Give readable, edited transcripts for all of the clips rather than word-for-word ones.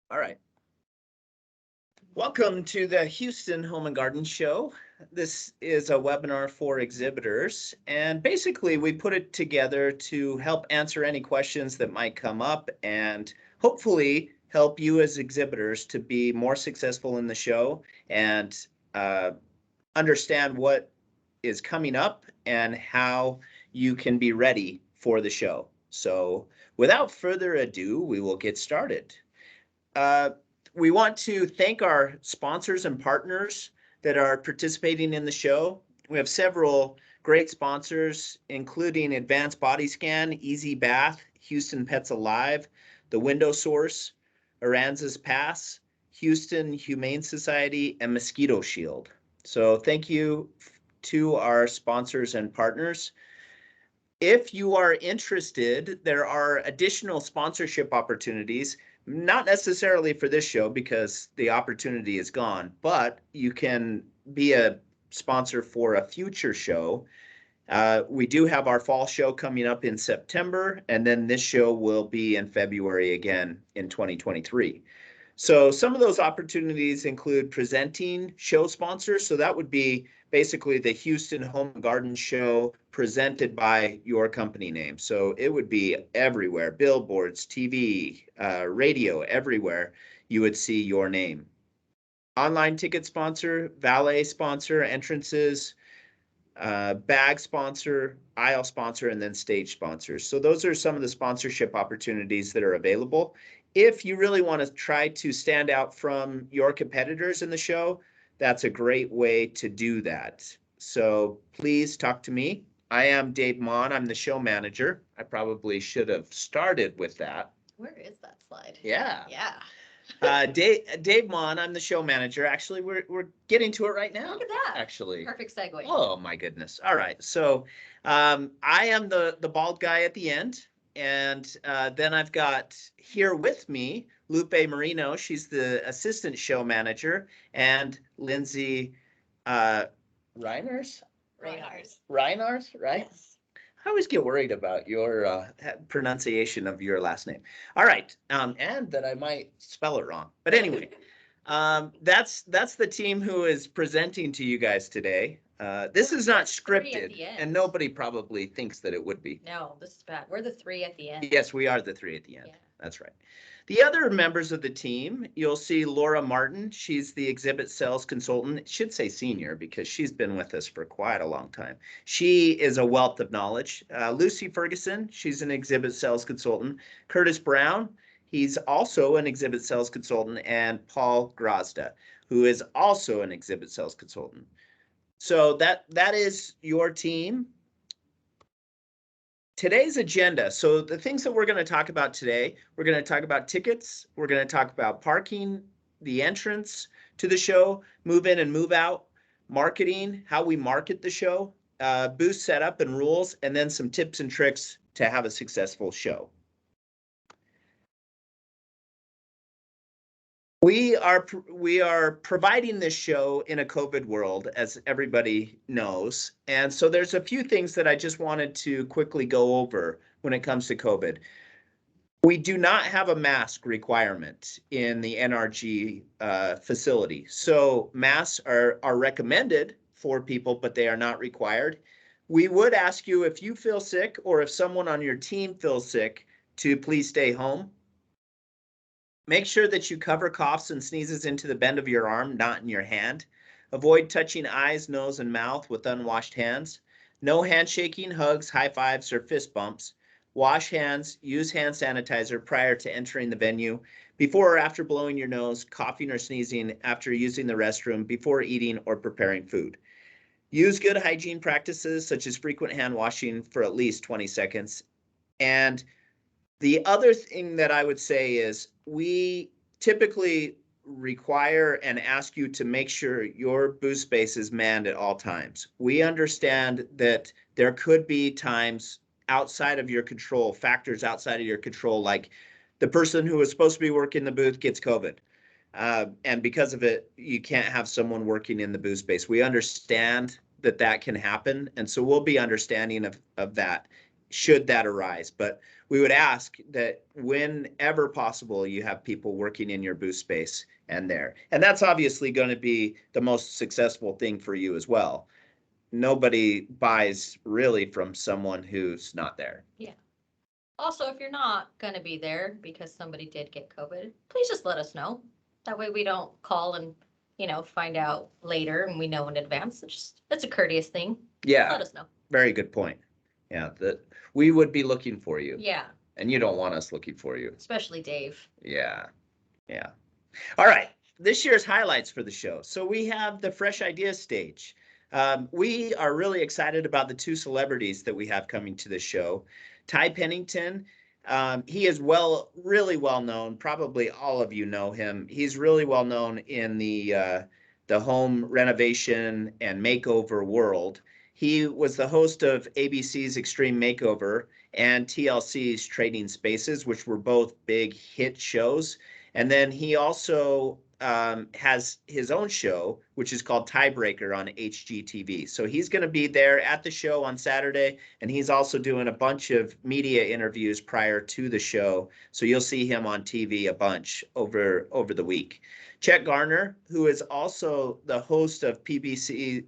All right. Welcome to the Houston Home and Garden Show. This is a webinar for exhibitors, and basically we put it together to help answer any questions that might come up and hopefully help you as exhibitors to be more successful in the show and understand what is coming up and how you can be ready for the show. So without further ado, we will get started. Uh, we want to thank our sponsors and partners that are participating in the show. We have several great sponsors, including Advanced Body Scan, Easy Bath, Houston Pets Alive, The Window Source, Aranza's Pass, Houston Humane Society, and Mosquito Shield. So thank you to our sponsors and partners. If you are interested, there are additional sponsorship opportunities, not necessarily for this show because the opportunity is gone, but you can be a sponsor for a future show. We do have our fall show coming up in September, and then this show will be in February again in 2023. So some of those opportunities include presenting show sponsors. So that would be basically the Houston Home and Garden Show presented by your company name. So it would be everywhere, billboards, TV, radio, everywhere you would see your name. Online ticket sponsor, valet sponsor, entrances, bag sponsor, aisle sponsor, and then stage sponsors. So those are some of the sponsorship opportunities that are available. If you really want to try to stand out from your competitors in the show, that's a great way to do that. So please talk to me. I am Dave Mon. I'm the show manager. I probably should have started with that. Where is that slide? Yeah. Yeah. Dave Mon, I'm the show manager. Actually, we're getting to it right now. Look at that. Actually. Perfect segue. Oh my goodness. All right. So I am the bald guy at the end. And then I've got here with me Lupe Marino. She's the assistant show manager, and Lindsay Reiners, Reinars. right? Yes. I always get worried about your pronunciation of your last name. All right, and that I might spell it wrong. But anyway, that's the team who is presenting to you guys today. This is not scripted, and nobody probably thinks that it would be. No, this is bad. We're the three at the end. Yes, we are the three at the end. Yeah. That's right. The other members of the team, you'll see Laura Martin. She's the exhibit sales consultant. It should say senior because she's been with us for quite a long time. She is a wealth of knowledge. Lucy Ferguson, she's an exhibit sales consultant. Curtis Brown, he's also an exhibit sales consultant. And Paul Grozda, who is also an exhibit sales consultant. So that is your team. Today's agenda. So the things that we're going to talk about today, we're going to talk about tickets. We're going to talk about parking, the entrance to the show, move in and move out, marketing, how we market the show, booth setup and rules, and then some tips and tricks to have a successful show. We are providing this show in a COVID world, as everybody knows. And so there's a few things that I just wanted to quickly go over when it comes to COVID. We do not have a mask requirement in the NRG facility. So masks are recommended for people, but they are not required. We would ask you, if you feel sick or if someone on your team feels sick, to please stay home. Make sure that you cover coughs and sneezes into the bend of your arm, not in your hand. Avoid touching eyes, nose, and mouth with unwashed hands. No handshaking, hugs, high fives, or fist bumps. Wash hands, use hand sanitizer prior to entering the venue, before or after blowing your nose, coughing or sneezing after using the restroom, before eating or preparing food. Use good hygiene practices such as frequent hand washing for at least 20 seconds. And the other thing that I would say is we typically require and ask you to make sure your booth space is manned at all times. We understand that there could be times outside of your control, factors outside of your control, like the person who was supposed to be working the booth gets COVID. And because of it, you can't have someone working in the booth space. We understand that that can happen. And so we'll be understanding of that. should that arise. But we would ask that whenever possible, you have people working in your booth space and there. And that's obviously going to be the most successful thing for you as well. Nobody buys really from someone who's not there. Yeah. Also, if you're not going to be there because somebody did get COVID, please just let us know. That way we don't call and, find out later and we know in advance. It's a courteous thing. Yeah. Let us know. Very good point. Yeah, that we would be looking for you. Yeah. And you don't want us looking for you. Especially Dave. Yeah. Yeah. All right. This year's highlights for the show. So we have the Fresh Ideas stage. We are really excited about the two celebrities that we have coming to the show. Ty Pennington, he is really well known. Probably all of you know him. He's really well known in the home renovation and makeover world. He was the host of ABC's Extreme Makeover and TLC's Trading Spaces, which were both big hit shows. And then he also has his own show, which is called Tiebreaker on HGTV. So he's going to be there at the show on Saturday, and he's also doing a bunch of media interviews prior to the show. So you'll see him on TV a bunch over the week. Chet Garner, who is also the host of PBS's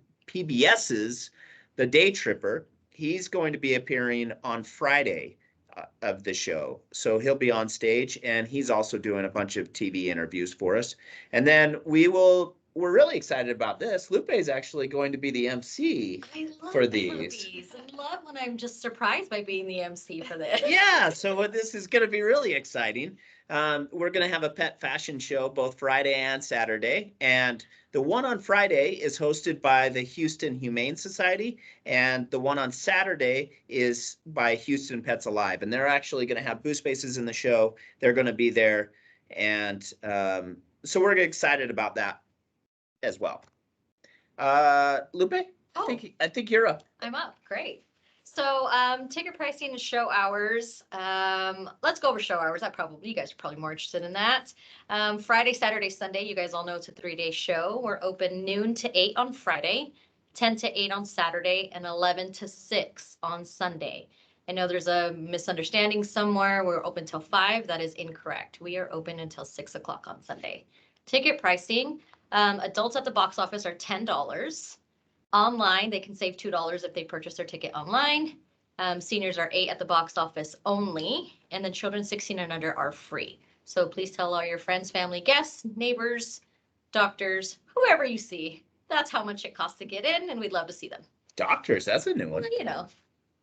The Day Tripper, he's going to be appearing on Friday of the show. So he'll be on stage, and he's also doing a bunch of TV interviews for us. And then we're really excited about this. Lupe is actually going to be the MC for these. I love when I'm just surprised by being the MC for this. Yeah, so this is going to be really exciting. We're going to have a pet fashion show both Friday and Saturday. And the one on Friday is hosted by the Houston Humane Society, and the one on Saturday is by Houston Pets Alive. And they're actually going to have booth spaces in the show. They're going to be there. And so we're excited about that as well. Lupe, I think you're up. I'm up. Great. So ticket pricing and show hours. Let's go over show hours. You guys are probably more interested in that. Friday, Saturday, Sunday. You guys all know it's a 3-day show. We're open noon to 8 on Friday, 10 to 8 on Saturday, and 11 to 6 on Sunday. I know there's a misunderstanding somewhere. We're open till 5. That is incorrect. We are open until 6 o'clock on Sunday. Ticket pricing. Adults at the box office are $10. Online, they can save $2 if they purchase their ticket online. Seniors are $8 at the box office only, and then children 16 and under are free. So please tell all your friends, family, guests, neighbors, doctors, whoever you see, that's how much it costs to get in, and we'd love to see them. Doctors, that's a new one. Well,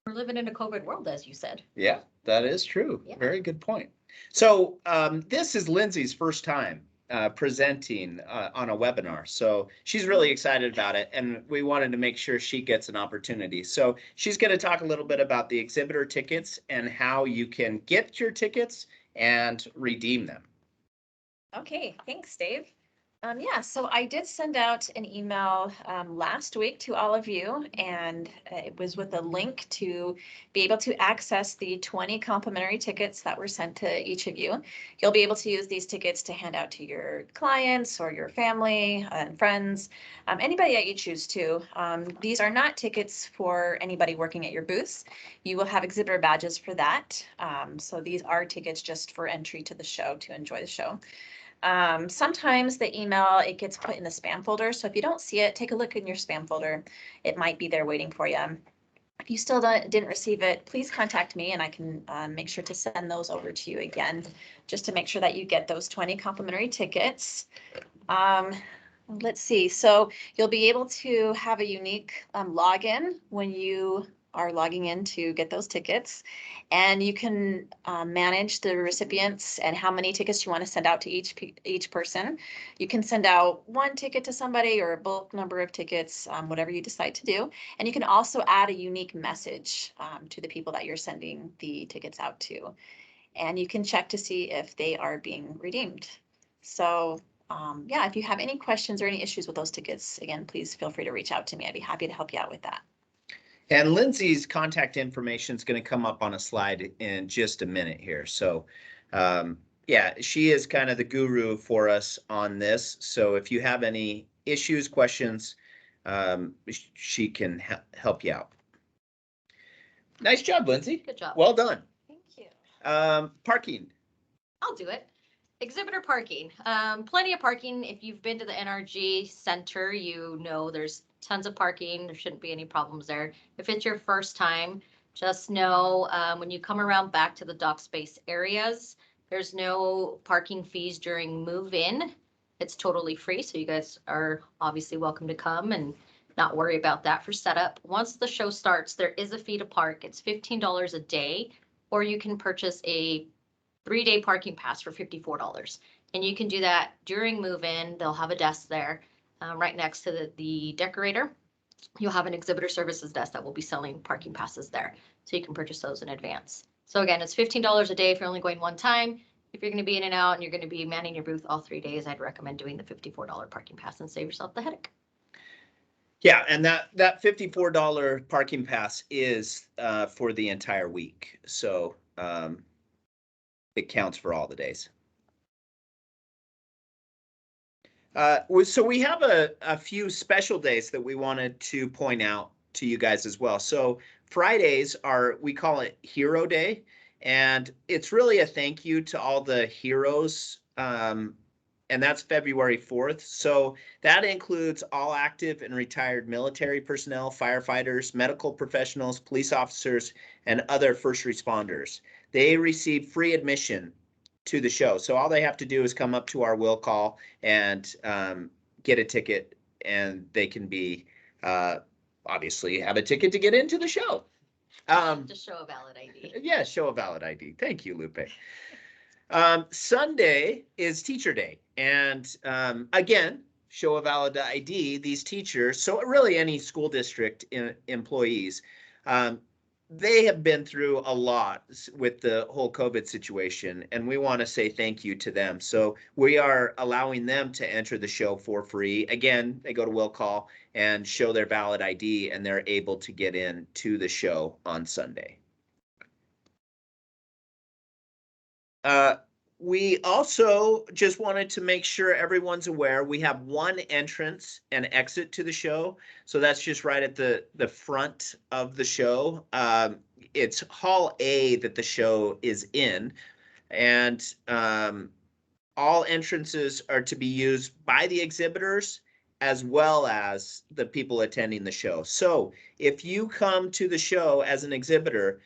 we're living in a COVID world, as you said. Yeah, that is true. Yeah. Very good point. So this is Lindsay's first time presenting on a webinar. So she's really excited about it, and we wanted to make sure she gets an opportunity. So she's going to talk a little bit about the exhibitor tickets and how you can get your tickets and redeem them. Okay, thanks, Dave. Yeah, so I did send out an email last week to all of you, and it was with a link to be able to access the 20 complimentary tickets that were sent to each of you. You'll be able to use these tickets to hand out to your clients or your family and friends, anybody that you choose to. These are not tickets for anybody working at your booths. You will have exhibitor badges for that. So these are tickets just for entry to the show, to enjoy the show. Sometimes the email, it gets put in the spam folder. So if you don't see it, take a look in your spam folder. It might be there waiting for you. If you still didn't receive it, please contact me and I can make sure to send those over to you again, just to make sure that you get those 20 complimentary tickets. Let's see. So you'll be able to have a unique login when you are logging in to get those tickets, and you can manage the recipients and how many tickets you want to send out to each person. You can send out one ticket to somebody or a bulk number of tickets, whatever you decide to do. And you can also add a unique message to the people that you're sending the tickets out to. And you can check to see if they are being redeemed. So yeah, if you have any questions or any issues with those tickets, again, please feel free to reach out to me. I'd be happy to help you out with that. And Lindsay's contact information is going to come up on a slide in just a minute here. So yeah, she is kind of the guru for us on this. So if you have any issues, questions, she can help you out. Nice job, Lindsay. Good job. Well done. Thank you. Parking. I'll do it. Exhibitor parking. Plenty of parking. If you've been to the NRG Center, you know there's tons of parking. There shouldn't be any problems there. If it's your first time, just know when you come around back to the dock space areas, there's no parking fees during move-in. It's totally free, so you guys are obviously welcome to come and not worry about that for setup. Once the show starts, there is a fee to park. It's $15 a day, or you can purchase a 3-day parking pass for $54. And you can do that during move-in. They'll have a desk there right next to the decorator. You'll have an exhibitor services desk that will be selling parking passes there. So you can purchase those in advance. So again, it's $15 a day if you're only going one time. If you're going to be in and out and you're going to be manning your booth all 3 days, I'd recommend doing the $54 parking pass and save yourself the headache. Yeah, and that $54 parking pass is for the entire week. So it counts for all the days. So we have a few special days that we wanted to point out to you guys as well. So Fridays we call it Hero Day, and it's really a thank you to all the heroes, and that's February 4th. So that includes all active and retired military personnel, firefighters, medical professionals, police officers, and other first responders. They receive free admission to the show. So all they have to do is come up to our will call and get a ticket, and they can be obviously have a ticket to get into the show. To show a valid ID. Yeah, show a valid ID. Thank you, Lupe. Sunday is Teacher Day, and again, show a valid ID. These teachers, so really any school district employees, they have been through a lot with the whole COVID situation, and we want to say thank you to them. So we are allowing them to enter the show for free. Again, they go to will call and show their valid ID, and they're able to get in to the show on Sunday. We also just wanted to make sure everyone's aware we have one entrance and exit to the show. So that's just right at the front of the show. It's Hall A that the show is in, and all entrances are to be used by the exhibitors as well as the people attending the show. So if you come to the show as an exhibitor,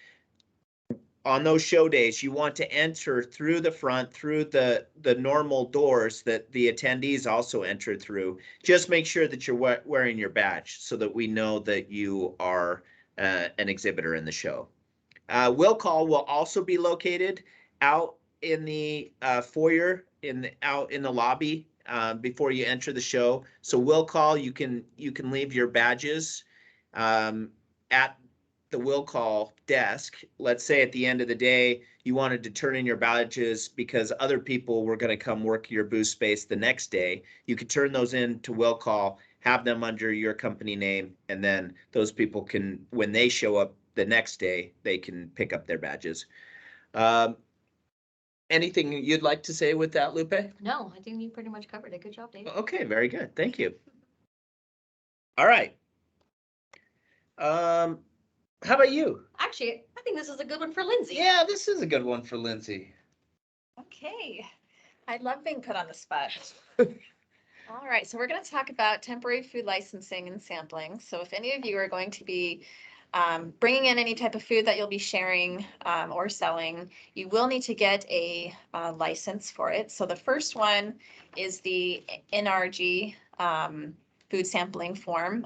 on those show days, you want to enter through the front, through the normal doors that the attendees also enter through. Just make sure that you're wearing your badge so that we know that you are an exhibitor in the show. Will call will also be located out in the foyer, out in the lobby before you enter the show. So will call, you can leave your badges at the will call desk. Let's say at the end of the day, you wanted to turn in your badges because other people were going to come work your booth space the next day. You could turn those in to will call, have them under your company name, and then those people can, when they show up the next day, they can pick up their badges. Anything you'd like to say with that, Lupe? No, I think you pretty much covered it. Good job, Dave. Okay, very good. Thank you. All right. How about you? Actually, I think this is a good one for Lindsay. Yeah, this is a good one for Lindsay. Okay, I love being put on the spot. All right, so we're going to talk about temporary food licensing and sampling. So if any of you are going to be bringing in any type of food that you'll be sharing or selling, you will need to get a license for it. So the first one is the NRG food sampling form.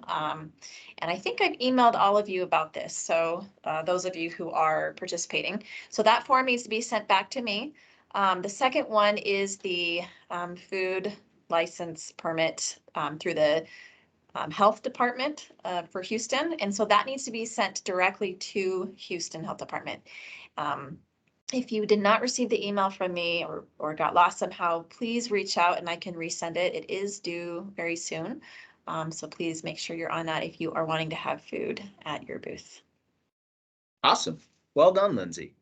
And I think I've emailed all of you about this. So those of you who are participating. So that form needs to be sent back to me. The second one is the food license permit through the health department for Houston. And so that needs to be sent directly to Houston Health Department. If you did not receive the email from me or got lost somehow, please reach out and I can resend it. It is due very soon. So please make sure you're on that if you are wanting to have food at your booth. Awesome. Well done, Lindsay.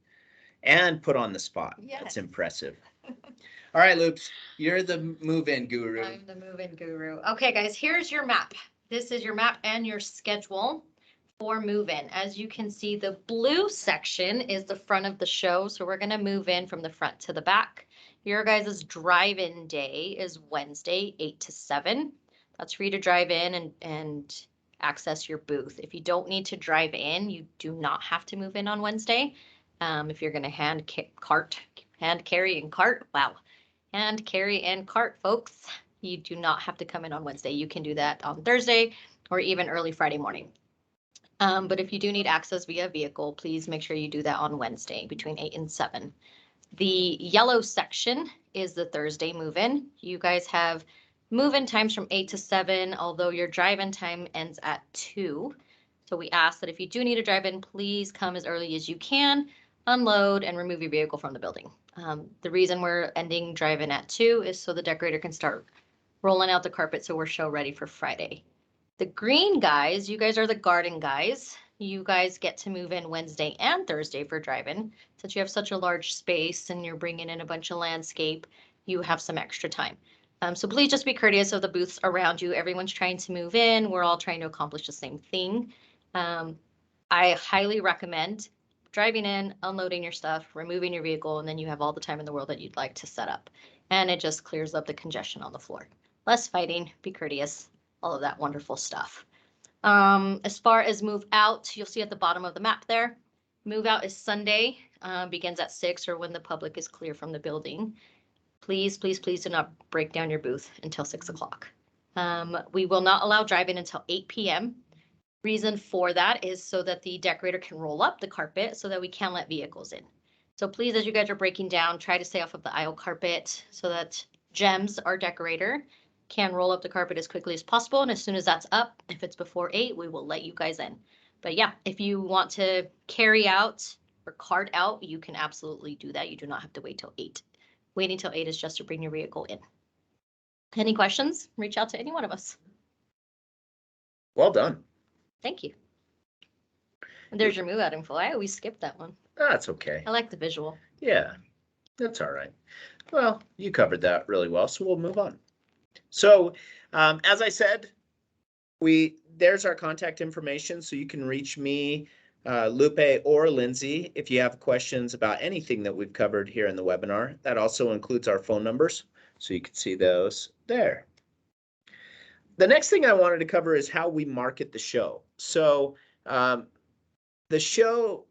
And put on the spot. Yes. That's impressive. All right, Loops, you're the move-in guru. I'm the move-in guru. Okay, guys, here's your map. This is your map and your schedule for move-in. As you can see, the blue section is the front of the show. So we're going to move in from the front to the back. Your guys' drive-in day is Wednesday, 8 to 7. That's for you to drive in and access your booth. If you don't need to drive in, you do not have to move in on Wednesday. If you're going to hand carry and cart, folks, you do not have to come in on Wednesday. You can do that on Thursday or even early Friday morning. But if you do need access via vehicle, please make sure you do that on Wednesday between 8 and 7. The yellow section is the Thursday move-in. You guys have move-in times from 8 to 7, although your drive-in time ends at 2. So we ask that if you do need to drive in, please come as early as you can, unload, and remove your vehicle from the building. The reason we're ending drive-in at 2 is so the decorator can start rolling out the carpet so we're show ready for Friday. The green guys, you guys are the garden guys. You guys get to move in Wednesday and Thursday for drive-in. Since you have such a large space and you're bringing in a bunch of landscape, you have some extra time. So please just be courteous of the booths around you. Everyone's trying to move in. We're all trying to accomplish the same thing. I highly recommend driving in, unloading your stuff, removing your vehicle, and then you have all the time in the world that you'd like to set up. And it just clears up the congestion on the floor. Less fighting, be courteous, all of that wonderful stuff. As far as move out, you'll see at the bottom of the map there, move out is Sunday, begins at 6 or when the public is clear from the building. Please, please, please do not break down your booth until 6 o'clock. We will not allow drive-in until 8 p.m. Reason for that is so that the decorator can roll up the carpet so that we can let vehicles in. So please, as you guys are breaking down, try to stay off of the aisle carpet so that Gems, our decorator, can roll up the carpet as quickly as possible. And as soon as that's up, if it's before 8, we will let you guys in. But yeah, if you want to carry out or cart out, you can absolutely do that. You do not have to wait till 8. Waiting till 8 is just to bring your vehicle in. Any questions? Reach out to any one of us. Well done. Thank you. And there's your move out info. I always skip that one. That's okay. I like the visual. Yeah, that's all right. Well, you covered that really well, so we'll move on. So, as I said, there's our contact information, so you can reach me, Lupe, or Lindsay if you have questions about anything that we've covered here in the webinar. That also includes our phone numbers, so you can see those there. The next thing I wanted to cover is how we market the show. So, the show,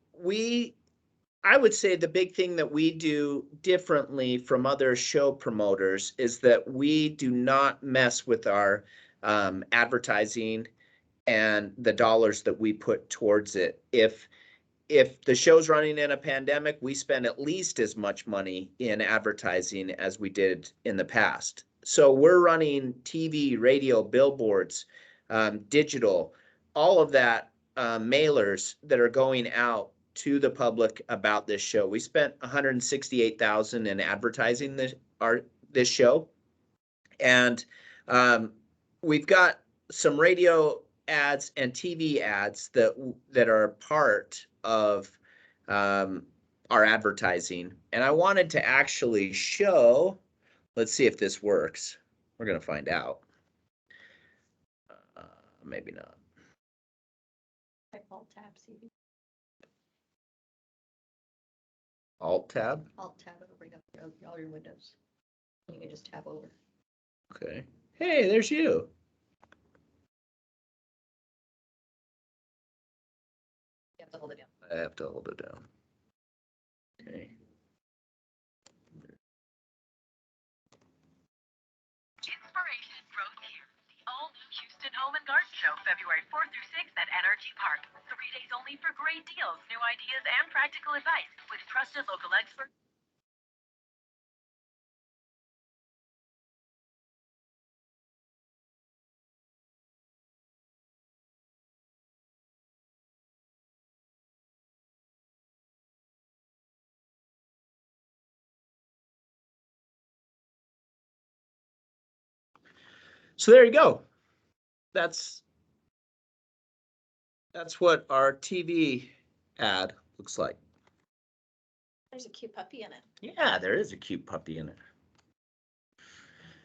I would say the big thing that we do differently from other show promoters is that we do not mess with our advertising and the dollars that we put towards it. If the show's running in a pandemic, we spend at least as much money in advertising as we did in the past. So we're running TV, radio, billboards, digital, all of that, mailers that are going out to the public about this show. We spent $168,000 in advertising this show, and we've got some radio ads and TV ads that are part of our advertising. And I wanted to actually show. Let's see if this works. We're gonna find out. Maybe not. Alt-tab, CV. Alt-tab? Alt-tab, it'll bring up all your windows. You can just tab over. Okay. Hey, there's you. You have to hold it down. I have to hold it down. Okay. Inspiration grows here. The all-new Houston Home and Garden Show, February 4th through 6th at NRG Park. 3 days only for great deals, new ideas, and practical advice with trusted local experts. So there you go. That's what our TV ad looks like. There's a cute puppy in it. Yeah, there is a cute puppy in it.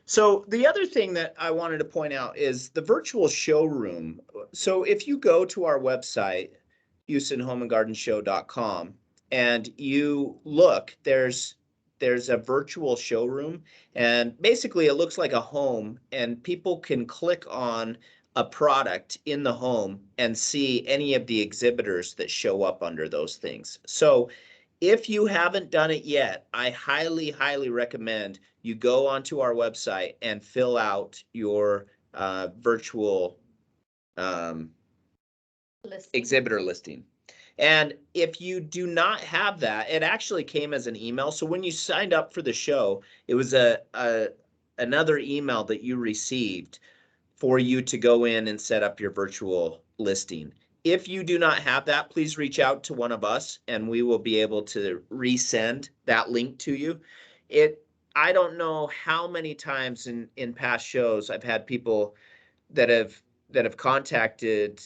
So the other thing that I wanted to point out is the virtual showroom. So if you go to our website, HoustonHomeandGardenShow.com, and you look, there's a virtual showroom, and basically it looks like a home, and people can click on a product in the home and see any of the exhibitors that show up under those things. So if you haven't done it yet, I highly, highly recommend you go onto our website and fill out your virtual exhibitor listing. And if you do not have that, it actually came as an email. So when you signed up for the show, it was another email that you received for you to go in and set up your virtual listing. If you do not have that, please reach out to one of us and we will be able to resend that link to you. I don't know how many times in past shows I've had people that have contacted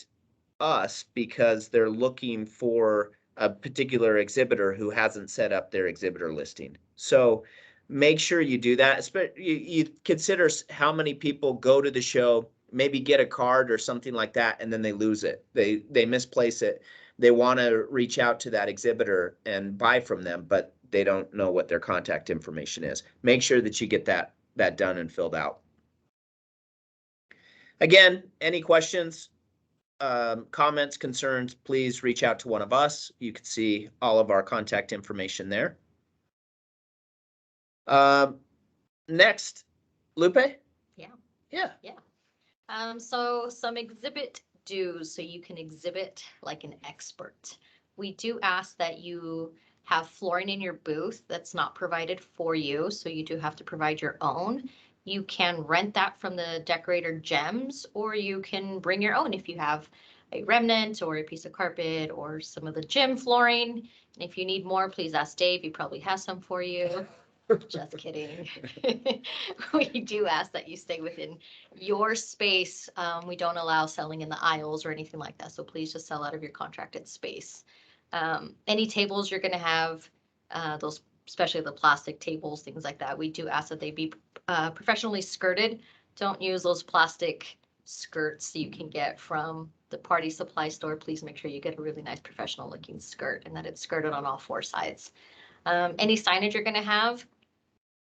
us because they're looking for a particular exhibitor who hasn't set up their exhibitor listing. So make sure you do that. You consider how many people go to the show, maybe get a card or something like that, and then they lose it. They misplace it. They want to reach out to that exhibitor and buy from them, but they don't know what their contact information is. Make sure that you get that done and filled out. Again, any questions, comments, concerns, please reach out to one of us. You can see all of our contact information there. Next, Lupe? Yeah. Yeah. So some exhibit dues so you can exhibit like an expert. We do ask that you have flooring in your booth that's not provided for you, so you do have to provide your own. You can rent that from the decorator Gems, or you can bring your own if you have a remnant or a piece of carpet or some of the gym flooring. And if you need more, please ask Dave. He probably has some for you. Just kidding. We do ask that you stay within your space. We don't allow selling in the aisles or anything like that. So please just sell out of your contracted space. Any tables you're going to have, those, especially the plastic tables, things like that, we do ask that they be professionally skirted. Don't use those plastic skirts you can get from the party supply store. Please make sure you get a really nice professional looking skirt and that it's skirted on all four sides. Any signage you're going to have,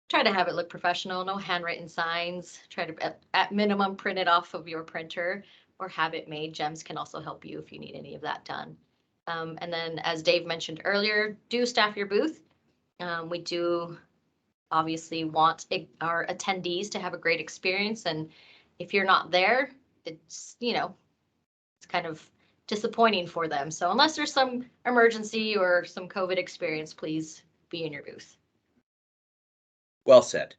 try to have it look professional, no handwritten signs. Try to, at minimum, print it off of your printer or have it made. Gems can also help you if you need any of that done. And then, as Dave mentioned earlier, do staff your booth. We do obviously want our attendees to have a great experience. And if you're not there, it's, it's kind of disappointing for them. So unless there's some emergency or some COVID experience, please be in your booth. Well said.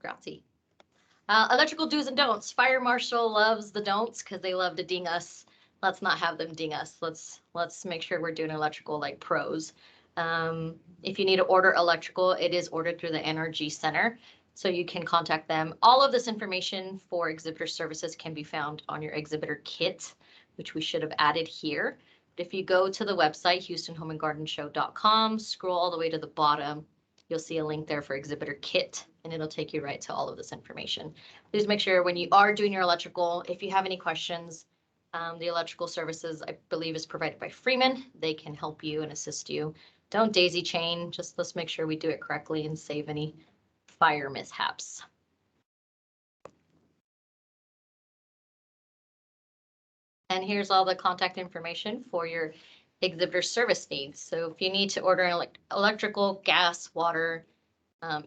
Grazie. Electrical do's and don'ts. Fire marshal loves the don'ts because they love to ding us. Let's not have them ding us. Let's make sure we're doing electrical like pros. If you need to order electrical, it is ordered through the NRG Center, so you can contact them. All of this information for exhibitor services can be found on your exhibitor kit, which we should have added here. But if you go to the website, HoustonHomeandGardenShow.com, scroll all the way to the bottom, you'll see a link there for exhibitor kit, and it'll take you right to all of this information. Please make sure when you are doing your electrical, if you have any questions, the electrical services, I believe, is provided by Freeman. They can help you and assist you. Don't daisy chain, just let's make sure we do it correctly and save any fire mishaps. And here's all the contact information for your exhibitor service needs. So if you need to order electrical, gas, water,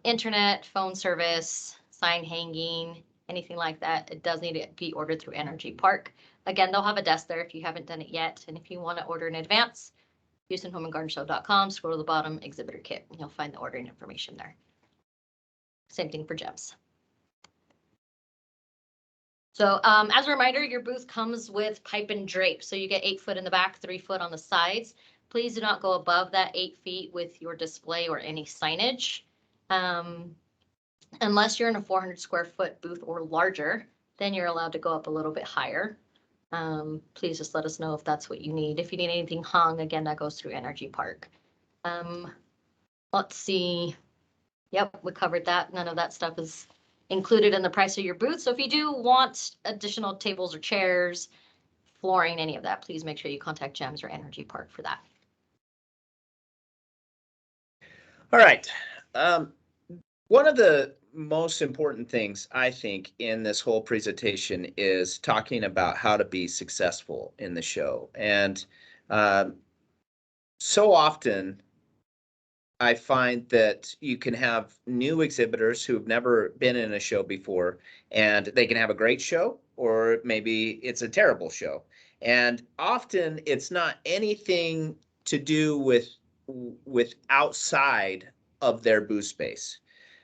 internet, phone service, sign hanging, anything like that, it does need to be ordered through Energy Park. Again, they'll have a desk there if you haven't done it yet. And if you want to order in advance, HoustonHomeandGardenShow.com, scroll to the bottom, exhibitor kit, and you'll find the ordering information there. Same thing for Gems. So as a reminder, your booth comes with pipe and drape. So you get 8 foot in the back, 3 foot on the sides. Please do not go above that 8 feet with your display or any signage. Unless you're in a 400 square foot booth or larger, then you're allowed to go up a little bit higher. Please just let us know if that's what you need. If you need anything hung, again, that goes through Energy Park. Let's see. Yep, we covered that. None of that stuff is included in the price of your booth. So if you do want additional tables or chairs, flooring, any of that, please make sure you contact GEMS or Energy Park for that. All right. One of the most important things I think in this whole presentation is talking about how to be successful in the show. And so often I find that you can have new exhibitors who have never been in a show before, and they can have a great show, or maybe it's a terrible show. And often it's not anything to do with outside of their booth space.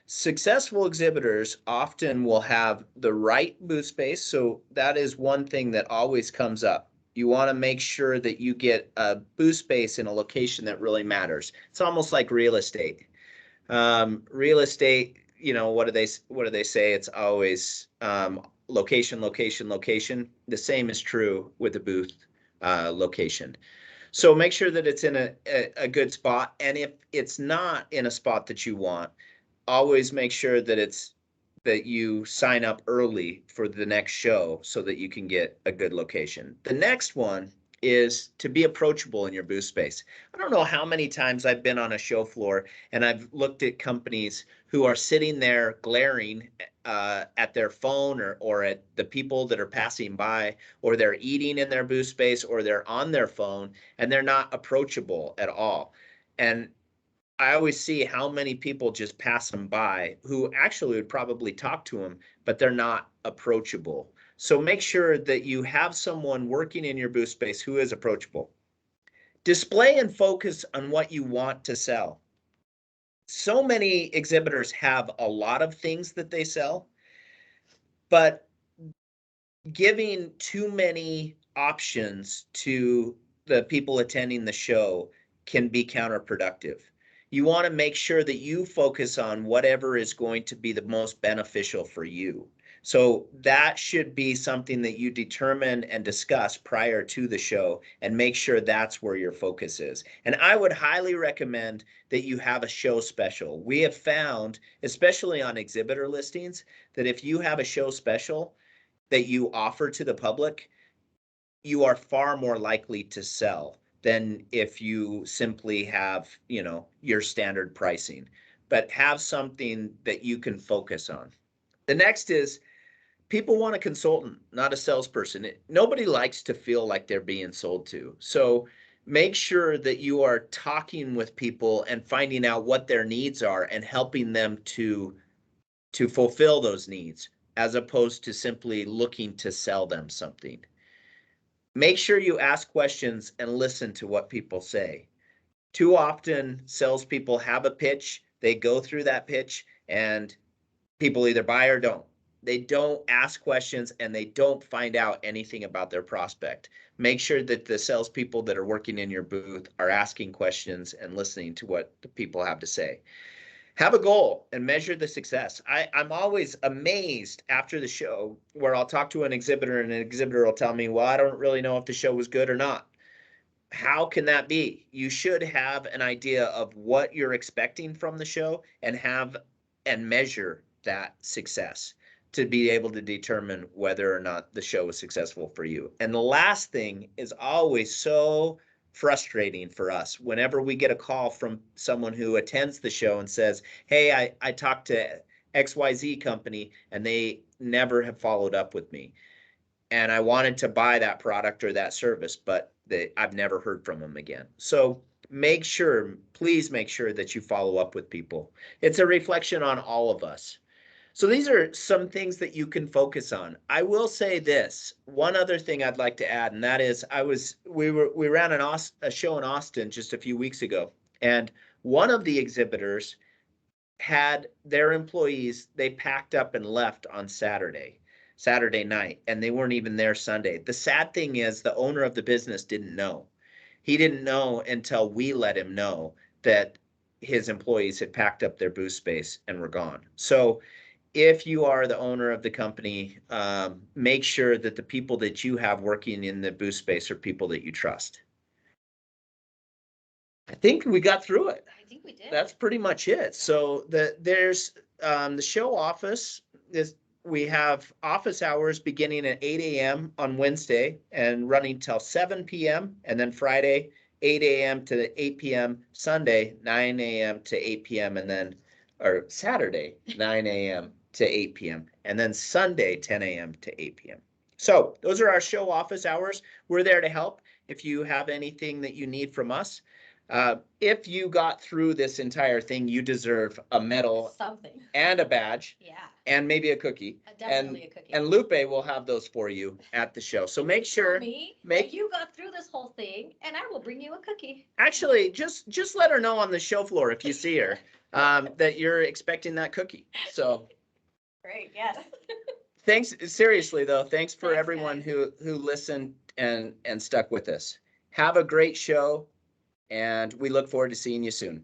Successful exhibitors often will have the right booth space. So that is one thing that always comes up. You want to make sure that you get a booth space in a location that really matters. It's almost like real estate. Real estate, what do they say? It's always location, location, location. The same is true with the booth location. So make sure that it's in a good spot. And if it's not in a spot that you want, always make sure that you sign up early for the next show so that you can get a good location. The next one is to be approachable in your booth space. I don't know how many times I've been on a show floor and I've looked at companies who are sitting there glaring at their phone or at the people that are passing by, or they're eating in their booth space, or they're on their phone, and they're not approachable at all. And I always see how many people just pass them by who actually would probably talk to them, but they're not approachable. So make sure that you have someone working in your booth space who is approachable. Display and focus on what you want to sell. So many exhibitors have a lot of things that they sell, but giving too many options to the people attending the show can be counterproductive. You want to make sure that you focus on whatever is going to be the most beneficial for you. So that should be something that you determine and discuss prior to the show, and make sure that's where your focus is. And I would highly recommend that you have a show special. We have found, especially on exhibitor listings, that if you have a show special that you offer to the public, you are far more likely to sell than if you simply have, your standard pricing. But have something that you can focus on. The next is, people want a consultant, not a salesperson. Nobody likes to feel like they're being sold to. So make sure that you are talking with people and finding out what their needs are and helping them to fulfill those needs, as opposed to simply looking to sell them something. Make sure you ask questions and listen to what people say. Too often, salespeople have a pitch, they go through that pitch, and people either buy or don't. They don't ask questions, and they don't find out anything about their prospect. Make sure that the salespeople that are working in your booth are asking questions and listening to what the people have to say. Have a goal and measure the success. I'm always amazed after the show where I'll talk to an exhibitor and an exhibitor will tell me, well, I don't really know if the show was good or not. How can that be? You should have an idea of what you're expecting from the show and measure that success to be able to determine whether or not the show was successful for you. And the last thing is always so frustrating for us whenever we get a call from someone who attends the show and says, hey, I talked to XYZ company and they never have followed up with me, and I wanted to buy that product or that service, but I've never heard from them again. So please make sure that you follow up with people. It's a reflection on all of us. So these are some things that you can focus on. I will say this, one other thing I'd like to add, and that is we ran a show in Austin just a few weeks ago, and one of the exhibitors had their employees, they packed up and left on Saturday night, and they weren't even there Sunday. The sad thing is the owner of the business didn't know. He didn't know until we let him know that his employees had packed up their booth space and were gone. So if you are the owner of the company, make sure that the people that you have working in the booth space are people that you trust. I think we got through it. I think we did. That's pretty much it. So there's the show office we have office hours beginning at 8 a.m. on Wednesday and running till 7 p.m. and then Friday 8 a.m. to 8 p.m. Sunday 9 a.m. to 8 p.m. and then or Saturday 9 a.m. to 8 p.m. and then Sunday 10 a.m. to 8 p.m. So those are our show office hours. We're there to help if you have anything that you need from us. If you got through this entire thing, you deserve a medal Something. and a badge Yeah, and maybe a cookie. definitely a cookie. And Lupe will have those for you at the show. So make sure, Me, make- that you got through this whole thing, and I will bring you a cookie. actually, just let her know on the show floor if you see her, that you're expecting that cookie. So Great, yes. thanks, seriously though, thanks for Thanks, everyone guys. who listened and stuck with us. Have a great show, and we look forward to seeing you soon.